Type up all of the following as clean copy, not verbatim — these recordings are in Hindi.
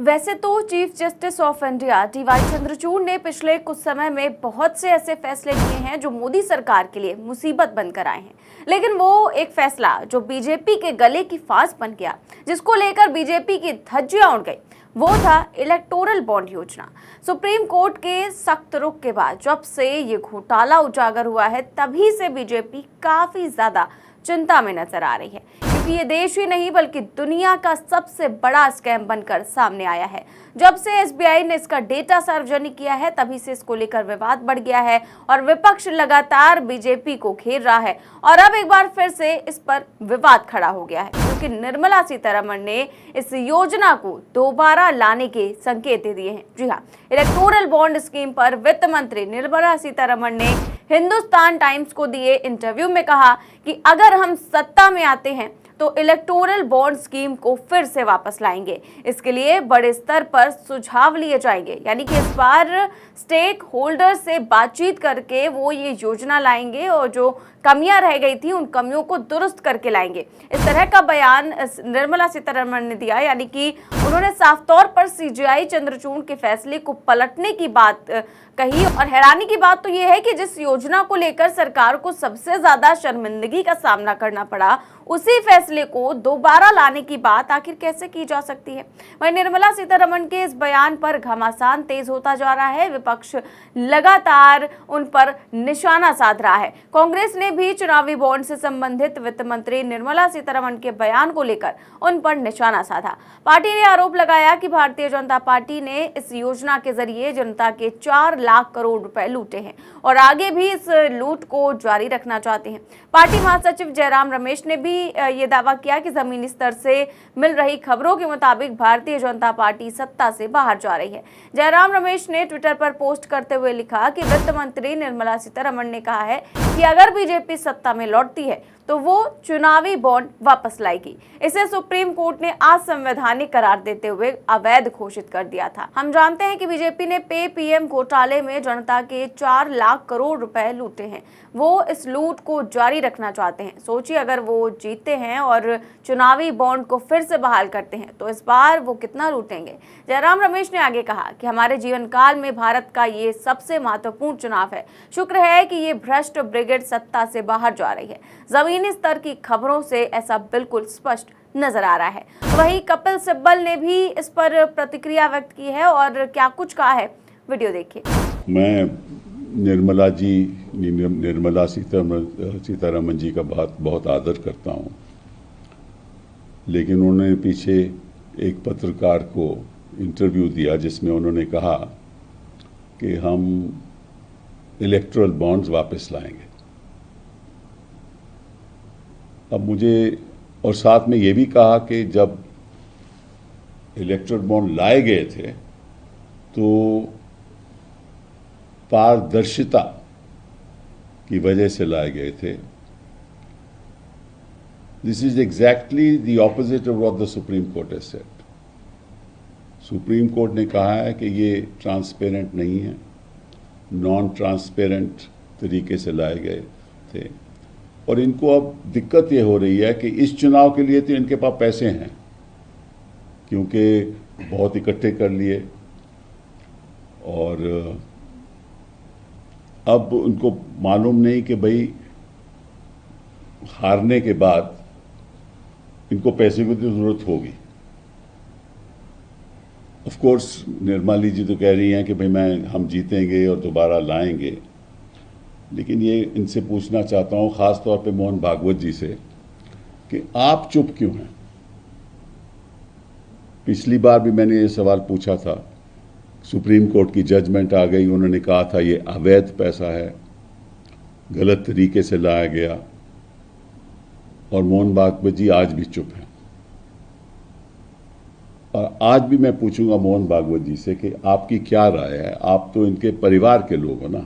वैसे तो chief justice of India DY Chandrachud ने पिछले कुछ समय में बहुत से ऐसे फैसले लिए हैं जो मोदी सरकार के लिए मुसीबत बनकर आए हैं, लेकिन वो एक फैसला जो बीजेपी के गले की फांस बन गया, जिसको लेकर बीजेपी की धज्जियां उड़ गई, वो था इलेक्टोरल बॉन्ड योजना। सुप्रीम कोर्ट के सख्त रुख के बाद जब से ये घोटाला उजागर हुआ है, तभी से बीजेपी काफी ज्यादा चिंता में नजर आ रही है, क्योंकि ये देश ही नहीं बल्कि दुनिया का सबसे बड़ा स्कैम बनकर सामने आया है। जब से एसबीआई ने इसका डेटा सार्वजनिक किया है, तभी से इसको लेकर विवाद बढ़ गया है और विपक्ष लगातार बीजेपी को घेर रहा है और अब एक बार फिर से इस पर विवाद खड़ा हो गया है, क्योंकि निर्मला सीतारमण ने इस योजना को दोबारा लाने के संकेत दे दिए हैं। जी हाँ, इलेक्टोरल बॉन्ड स्कीम पर वित्त मंत्री निर्मला सीतारमण ने हिंदुस्तान टाइम्स को दिए इंटरव्यू में कहा कि अगर हम सत्ता में आते हैं तो इलेक्टोरल बॉन्ड स्कीम को फिर से वापस लाएंगे। इसके लिए बड़े स्तर पर सुझाव लिए जाएंगे, यानी कि इस बार स्टेक होल्डर से बातचीत करके वो ये योजना लाएंगे और जो कमियां रह गई थी उन कमियों को दुरुस्त करके लाएंगे। इस तरह का बयान निर्मला सीतारमण ने दिया, यानी कि उन्होंने साफ तौर पर सीजेआई चंद्रचूड़ के फैसले को पलटने की बात कही। और हैरानी की बात तो ये है कि जिस योजना को लेकर सरकार को सबसे ज्यादा शर्मिंदगी का सामना करना पड़ा, उसी फैसले को दोबारा लाने की बात आखिर कैसे की जा सकती है। वहीं निर्मला सीतारमण के इस बयान पर घमासान तेज होता जा रहा है। विपक्ष लगातार उन पर निशाना साध रहा है। कांग्रेस ने भी चुनावी बॉन्ड से संबंधित वित्त मंत्री निर्मला सीतारमण के बयान को लेकर उन पर निशाना साधा। पार्टी ने आरोप लगाया कि भारतीय जनता पार्टी ने इस योजना के जरिए जनता के 4 लाख करोड़ रुपए लूटे हैं और आगे भी इस लूट को जारी रखना चाहते हैं। पार्टी महासचिव जयराम रमेश ने भी ये दावा किया कि जमीनी स्तर से मिल रही खबरों के मुताबिक भारतीय जनता पार्टी सत्ता से बाहर जा रही है। जयराम रमेश ने ट्विटर पर पोस्ट करते हुए लिखा कि वित्त मंत्री निर्मला सीतारमण ने कहा है कि अगर बीजेपी सत्ता में लौटती है तो वो चुनावी बॉन्ड वापस लाएगी। इसे सुप्रीम कोर्ट ने असंवैधानिक करार देते हुए अवैध घोषित कर दिया था। हम जानते हैं कि बीजेपी ने पे पीएम घोटाले में जनता के 4 लाख करोड़ रुपए लूटे हैं। वो इस लूट को जारी रखना चाहते हैं। सोचिए, अगर वो जीतते हैं और चुनावी बॉन्ड को फिर से बहाल करते हैं तो इस बार वो कितना लूटेंगे। जयराम रमेश ने आगे कहा कि हमारे जीवन काल में भारत का ये सबसे महत्वपूर्ण चुनाव है। शुक्र है कि ये भ्रष्ट ब्रिगेड सत्ता से बाहर जा रही है। जमीनी स्तर की खबरों से ऐसा बिल्कुल स्पष्ट नजर आ रहा है। वहीं कपिल सिब्बल ने भी इस पर प्रतिक्रिया व्यक्त की है और क्या कुछ कहा है, वीडियो देखिए। मैं निर्मला सीतारमण जी का बहुत आदर करता हूं, लेकिन उन्होंने पीछे एक पत्रकार को इंटरव्यू दिया जिसमें उन्होंने कहा कि हम इलेक्टोरल बॉन्ड्स वापस लाएंगे। अब मुझे, और साथ में ये भी कहा कि जब इलेक्टोरल बॉन्ड लाए गए थे तो पारदर्शिता की वजह से लाए गए थे। This is exactly the opposite of what the supreme court has said. Supreme court ने कहा है कि ये ट्रांसपेरेंट नहीं है, नॉन ट्रांसपेरेंट तरीके से लाए गए थे और इनको अब दिक्कत ये हो रही है कि इस चुनाव के लिए तो इनके पास पैसे हैं, क्योंकि बहुत इकट्ठे कर लिए और अब उनको मालूम नहीं कि भाई हारने के बाद इनको पैसे की तो जरूरत होगी। ऑफ कोर्स निर्मला जी तो कह रही हैं कि भाई हम जीतेंगे और दोबारा लाएंगे, लेकिन ये इनसे पूछना चाहता हूं, खास तौर पे मोहन भागवत जी से, कि आप चुप क्यों हैं। पिछली बार भी मैंने ये सवाल पूछा था, सुप्रीम कोर्ट की जजमेंट आ गई, उन्होंने कहा था ये अवैध पैसा है, गलत तरीके से लाया गया, और मोहन भागवत जी आज भी चुप हैं। और आज भी मैं पूछूंगा मोहन भागवत जी से कि आपकी क्या राय है। आप तो इनके परिवार के लोग हो ना,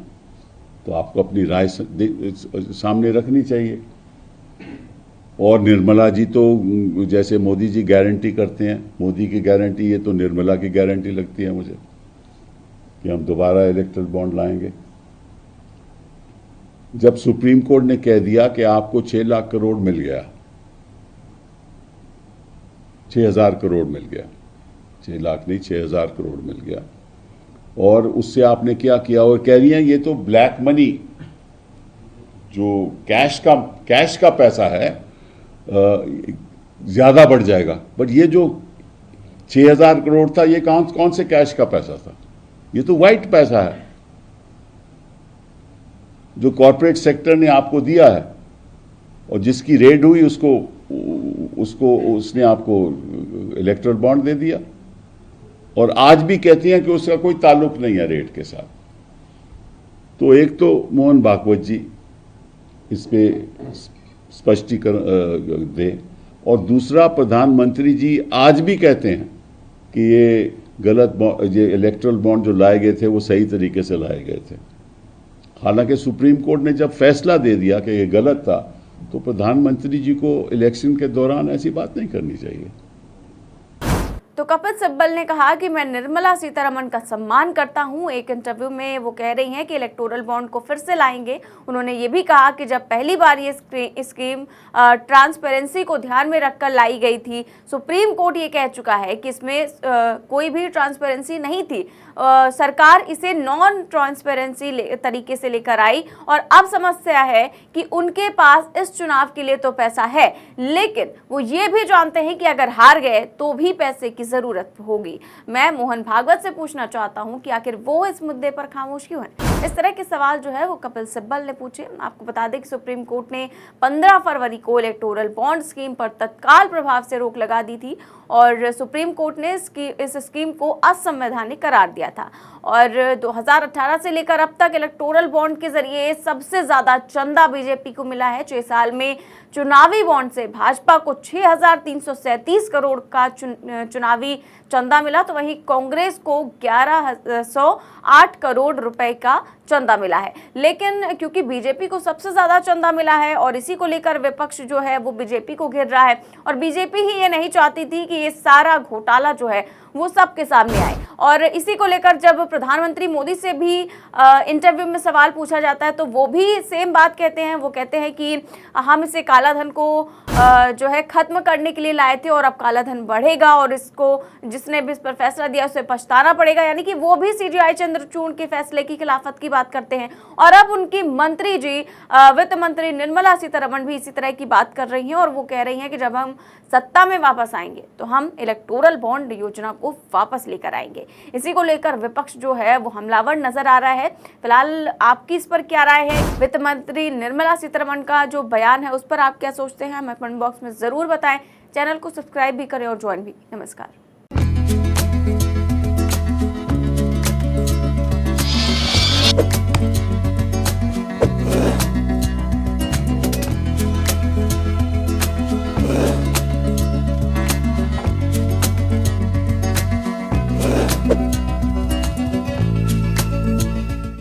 तो आपको अपनी राय सामने रखनी चाहिए। और निर्मला जी तो जैसे मोदी जी गारंटी करते हैं, मोदी की गारंटी, ये तो निर्मला की गारंटी लगती है मुझे कि हम दोबारा इलेक्टोरल बॉन्ड लाएंगे। जब सुप्रीम कोर्ट ने कह दिया कि आपको 6 लाख करोड़ मिल गया, 6,000 करोड़ मिल गया, 6 लाख नहीं 6,000 करोड़ मिल गया। और उससे आपने क्या किया? और कह रही हैं ये तो ब्लैक मनी, जो कैश का पैसा है ज़्यादा बढ़ जाएगा। बट ये जो 6,000 करोड़ था, ये कौन से कैश का पैसा था? ये तो वाइट पैसा है जो कॉरपोरेट सेक्टर ने आपको दिया है, और जिसकी रेड हुई उसने आपको इलेक्टोरल बॉन्ड दे दिया। और आज भी कहती हैं कि उसका कोई ताल्लुक नहीं है रेड के साथ। तो एक तो मोहन भागवत जी इस पे स्पष्टीकरण दें, और दूसरा प्रधानमंत्री जी आज भी कहते हैं कि ये ये इलेक्टोरल बॉन्ड जो लाए गए थे वो सही तरीके से लाए गए थे। हालांकि सुप्रीम कोर्ट ने जब फैसला दे दिया कि ये गलत था, तो प्रधानमंत्री जी को इलेक्शन के दौरान ऐसी बात नहीं करनी चाहिए। तो कपिल सिब्बल ने कहा कि मैं निर्मला सीतारमण का सम्मान करता हूं। एक इंटरव्यू में वो कह रही हैं कि इलेक्टोरल बॉन्ड को फिर से लाएंगे। उन्होंने ये भी कहा कि जब पहली बार ये स्कीम ट्रांसपेरेंसी को ध्यान में रखकर लाई गई थी, सुप्रीम कोर्ट ये कह चुका है कि इसमें कोई भी ट्रांसपेरेंसी नहीं थी। सरकार इसे नॉन ट्रांसपेरेंसी तरीके से लेकर आई, और अब समस्या है कि उनके पास इस चुनाव के लिए तो पैसा है, लेकिन वो ये भी जानते हैं कि अगर हार गए तो भी पैसे की जरूरत होगी। मैं मोहन भागवत से पूछना चाहता हूं कि आखिर वो इस मुद्दे पर खामोश क्यों हैं। इस तरह के सवाल जो है वो कपिल सिब्बल ने पूछे। आपको बता दें कि सुप्रीम कोर्ट ने 15 फरवरी को इलेक्टोरल बॉन्ड स्कीम पर तत्काल प्रभाव से रोक लगा दी थी, और सुप्रीम कोर्ट ने इस स्कीम को असंवैधानिक करार दिया था। और 2018 से लेकर अब तक इलेक्टोरल बॉन्ड के जरिए सबसे ज्यादा चंदा बीजेपी को मिला है। 6 साल में चुनावी बॉन्ड से भाजपा को 6,337 करोड़ का चुनावी चंदा मिला, तो वहीं कांग्रेस को 1,108 करोड़ रुपए का चंदा मिला है। लेकिन क्योंकि बीजेपी को सबसे ज्यादा चंदा मिला है और इसी को लेकर विपक्ष जो है वो बीजेपी को घेर रहा है, और बीजेपी ही ये नहीं चाहती थी कि ये सारा घोटाला जो है वो सबके सामने आए। और इसी को लेकर जब प्रधानमंत्री मोदी से भी इंटरव्यू में सवाल पूछा जाता है तो वो भी सेम बात कहते हैं। वो कहते हैं कि हम इसे कालाधन को जो है खत्म करने के लिए लाए थे, और अब कालाधन बढ़ेगा और इसको जिसने भी इस पर फैसला दिया उसे पछताना पड़ेगा। यानी कि वो भी CGI चंद्रचूड़ के फैसले की खिलाफत की बात करते हैं। और अब उनकी मंत्री जी वित्त मंत्री निर्मला सीतारमण भी इसी तरह की बात कर रही हैं, और वो कह रही हैं कि जब हम सत्ता में वापस आएंगे तो हम इलेक्टोरल बॉन्ड योजना को वापस लेकर आएंगे। इसी को लेकर विपक्ष जो है वो हमलावर नजर आ रहा है। फिलहाल आपकी इस पर क्या राय है? वित्त मंत्री निर्मला सीतारमण का जो बयान है उस पर आप क्या सोचते हैं? हमें कमेंट बॉक्स में जरूर बताएं। चैनल को सब्सक्राइब भी करें और ज्वाइन भी। नमस्कार।